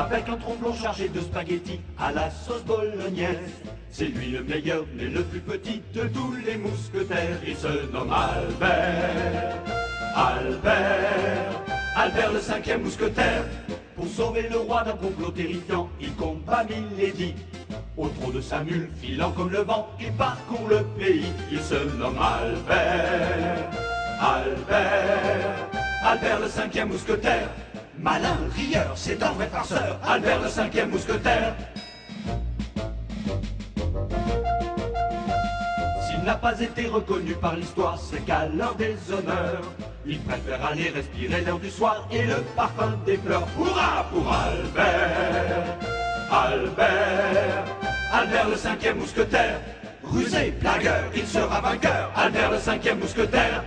avec un tromblon chargé de spaghettis à la sauce bolognaise. C'est lui le meilleur, mais le plus petit de tous les mousquetaires. Il se nomme Albert, Albert, Albert le cinquième mousquetaire. Pour sauver le roi d'un complot terrifiant, il combat Milady. Au trot de sa mule, filant comme le vent, il parcourt le pays. Il se nomme Albert, Albert, Albert le cinquième mousquetaire. Malin, rieur, c'est un vrai farceur, Albert le cinquième mousquetaire. S'il n'a pas été reconnu par l'histoire, c'est qu'à l'heure des honneurs, il préfère aller respirer l'air du soir et le parfum des fleurs. Hurrah pour Albert, Albert, Albert le cinquième mousquetaire. Rusé, blagueur, il sera vainqueur, Albert le cinquième mousquetaire.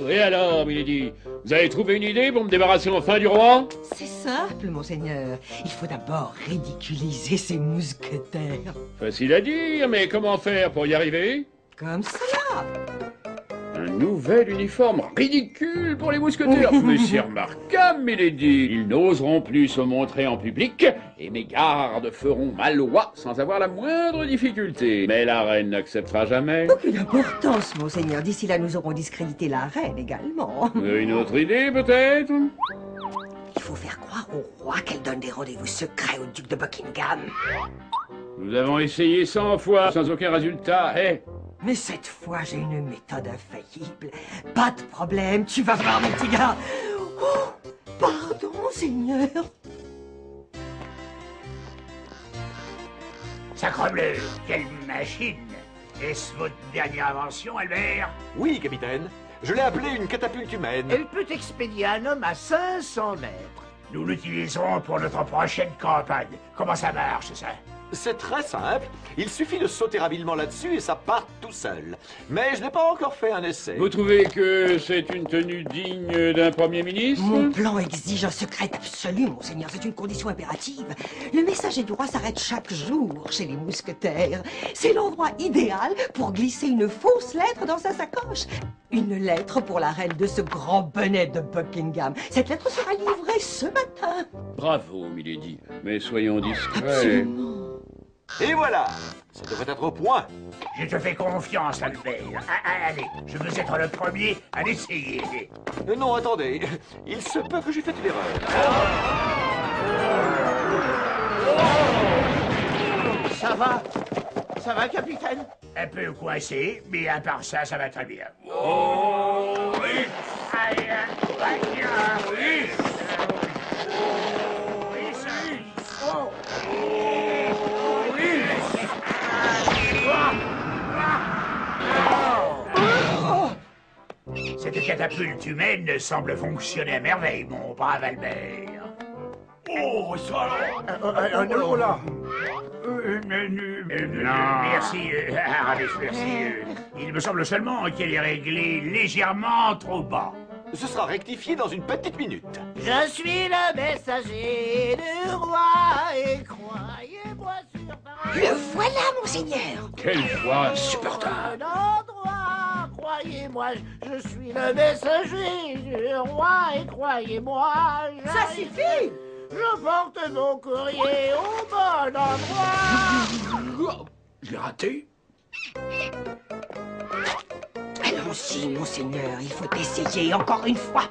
Et alors, Milady, vous avez trouvé une idée pour me débarrasser enfin du roi? C'est simple, monseigneur. Il faut d'abord ridiculiser ces mousquetaires. Facile à dire, mais comment faire pour y arriver? Comme cela. Un nouvel uniforme ridicule pour les mousquetaires. Mais c'est remarquable, Milady. Ils n'oseront plus se montrer en public et mes gardes feront ma loi sans avoir la moindre difficulté. Mais la reine n'acceptera jamais. Aucune importance, monseigneur. D'ici là, nous aurons discrédité la reine également. Vous avez une autre idée, peut-être? Il faut faire croire au roi qu'elle donne des rendez-vous secrets au duc de Buckingham. Nous avons essayé 100 fois sans aucun résultat. Mais cette fois, j'ai une méthode infaillible. Pas de problème, tu vas voir, mon petit gars. Oh, pardon, seigneur. Sacrebleu, quelle machine! Est-ce votre dernière invention, Albert? Oui, capitaine. Je l'ai appelée une catapulte humaine. Elle peut expédier un homme à 500 mètres. Nous l'utiliserons pour notre prochaine campagne. Comment ça marche, ça? C'est très simple. Il suffit de sauter habilement là-dessus et ça part tout seul. Mais je n'ai pas encore fait un essai. Vous trouvez que c'est une tenue digne d'un premier ministre? Mon plan exige un secret absolu, monseigneur. C'est une condition impérative. Le messager du roi s'arrête chaque jour chez les mousquetaires. C'est l'endroit idéal pour glisser une fausse lettre dans sa sacoche. Une lettre pour la reine de ce grand bonnet de Buckingham. Cette lettre sera livrée ce matin. Bravo, Milady. Mais soyons discrets. Absolument. Et voilà. Ça devrait être au point. Je te fais confiance, Albert. Allez, je veux être le premier à l'essayer. Non, attendez. Il se peut que j'ai fait une erreur. Ça va? Ça va, capitaine? Un peu coincé, mais à part ça, ça va très bien. Oh, oui! Oui! Cette catapulte humaine semble fonctionner à merveille, mon brave Albert. Oh, ça alors. Non, là. Merci, Aramis, merci. Il me semble seulement qu'elle est réglée légèrement trop bas. Ce sera rectifié dans une petite minute. Je suis le messager du roi et croyez-moi sur parole. Le voilà, monseigneur. Quelle voix insupportable! Croyez-moi, je suis le messager du roi et croyez-moi. Ça suffit. Je porte mon courrier au bon endroit. Je l'ai raté. Allons-y, monseigneur. Il faut essayer encore une fois.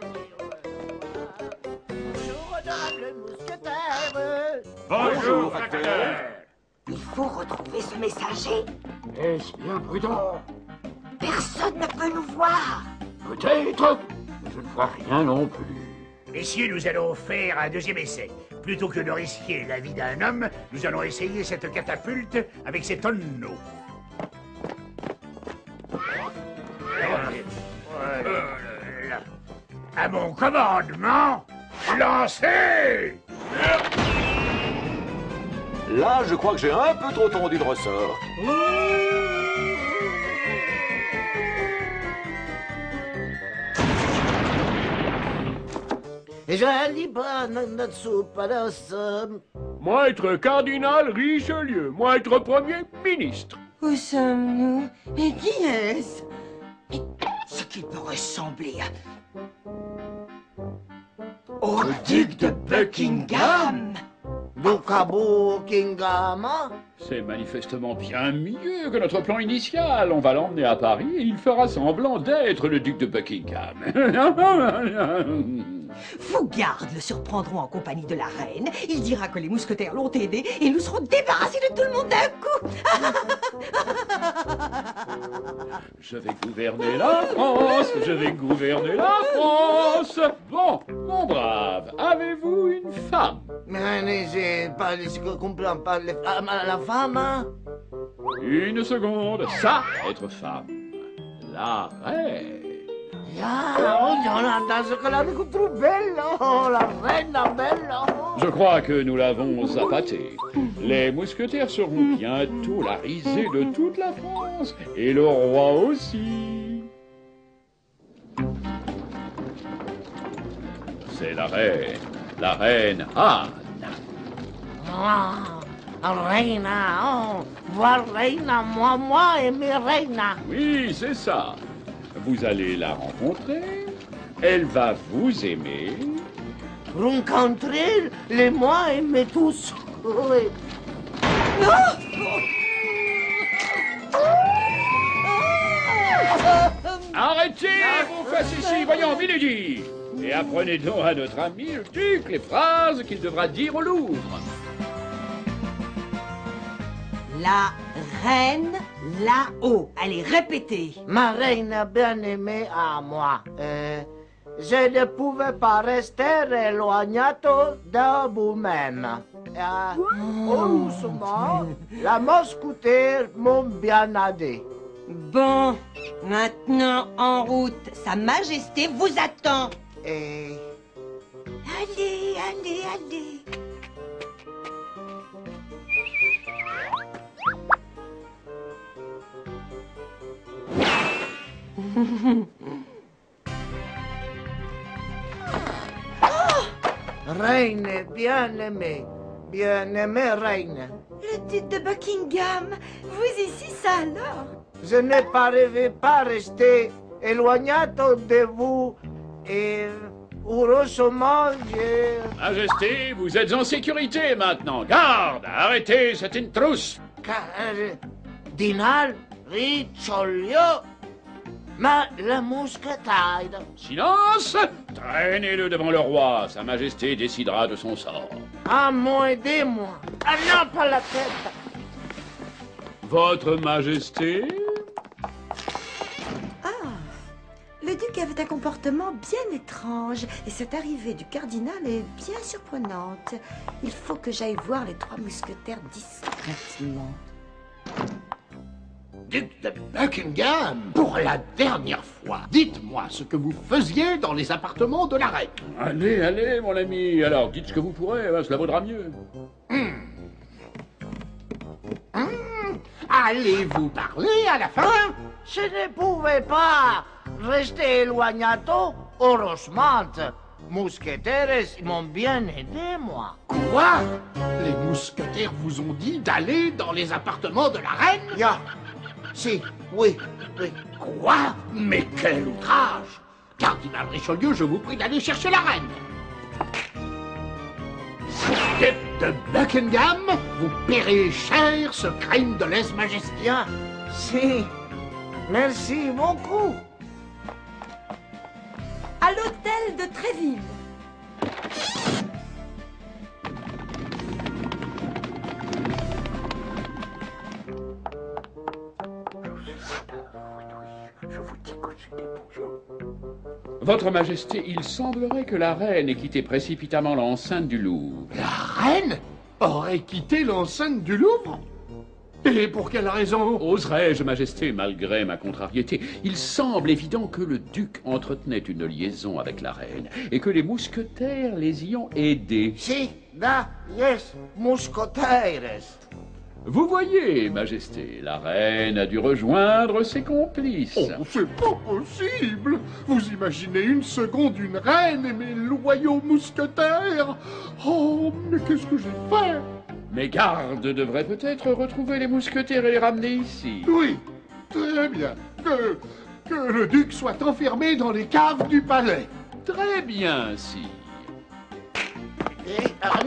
Bonjour, honorable mousquetaire. Bonjour, facteur. Il faut retrouver ce messager. Est-ce bien prudent? Personne ne peut nous voir. Peut-être, mais je ne vois rien non plus. Messieurs, nous allons faire un deuxième essai. Plutôt que de risquer la vie d'un homme, nous allons essayer cette catapulte avec ces tonneaux. À mon commandement, lancez! Là, je crois que j'ai un peu trop tendu le ressort. Je lis pas notre soupe à l'os. Moi être cardinal Richelieu, moi être premier ministre. Où sommes-nous? Et qui est-ce? Et ce qui peut ressembler au duc de Buckingham. Ducabo Kingama. C'est manifestement bien mieux que notre plan initial. On va l'emmener à Paris et il fera semblant d'être le duc de Buckingham. Fougarde le surprendront en compagnie de la reine. Il dira que les mousquetaires l'ont aidé et nous serons débarrassés de tout le monde d'un coup. Je vais gouverner la France, je vais gouverner la France. Bon, mon brave, avez-vous une femme? Mais j'ai pas, je comprends pas la femme, hein? Une seconde, ça, être femme. La reine. Dans ce cas-là, c'est trop belle, la reine, belle. Je crois que nous l'avons appâtée. Les mousquetaires seront bientôt la risée de toute la France, et le roi aussi. C'est la reine Anne. Reina, voir reina, moi et mes reina. Oui, c'est ça. Vous allez la rencontrer, elle va vous aimer. Rencontrer les moi et mes tous. Oui. Arrêtez vos facéties, voyons, Milady. Et apprenez donc à notre ami le duc les phrases qu'il devra dire au Louvre. La reine là-haut. Allez, répétez. Ma reine bien-aimée à moi. Je ne pouvais pas rester éloigné de vous-même. Heureusement, la mousquetaire m'ont bien aidé. Bon, maintenant en route. Sa Majesté vous attend. Et... Allez, allez, allez. Reine bien-aimée reine. Le duc de Buckingham, vous ici, ça alors? Je ne parvais pas rester éloigné de vous et heureusement Majesté, vous êtes en sécurité maintenant. Garde, arrêtez, c'est une trousse. Cardinal Richelieu, mais le mousquetaire. Silence! Traînez-le devant le roi. Sa Majesté décidera de son sort. Ah, moi, aidez-moi. Ah non, pas la tête. Votre Majesté? Le duc avait un comportement bien étrange et cette arrivée du cardinal est bien surprenante. Il faut que j'aille voir les trois mousquetaires discrètement. Duc de Buckingham, pour la dernière fois, dites-moi ce que vous faisiez dans les appartements de la reine. Allez, allez, mon ami. Alors, dites ce que vous pourrez, cela vaudra mieux. Allez-vous parler à la fin? Je ne pouvais pas rester éloigné. Heureusement, mousquetaires m'ont bien aidé, moi. Quoi? Les mousquetaires vous ont dit d'aller dans les appartements de la reine? Si, oui. Quoi? Mais quel outrage! Cardinal Richelieu, je vous prie d'aller chercher la reine. Duc de Buckingham, vous paierez cher ce crime de lèse-majesté. Bien, si. Merci beaucoup. À l'hôtel de Tréville. Votre Majesté, il semblerait que la reine ait quitté précipitamment l'enceinte du Louvre. La reine aurait quitté l'enceinte du Louvre? Et pour quelle raison? Oserais-je, Majesté, malgré ma contrariété, il semble évident que le duc entretenait une liaison avec la reine et que les mousquetaires les y ont aidés. Si, da, yes, mousquetaires. Vous voyez, Majesté, la reine a dû rejoindre ses complices. Oh, c'est pas possible! Vous imaginez une seconde une reine et mes loyaux mousquetaires? Oh, mais qu'est-ce que j'ai fait? Mes gardes devraient peut-être retrouver les mousquetaires et les ramener ici. Oui, très bien. Que le duc soit enfermé dans les caves du palais. Très bien, sire.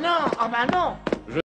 Non, oh ben non.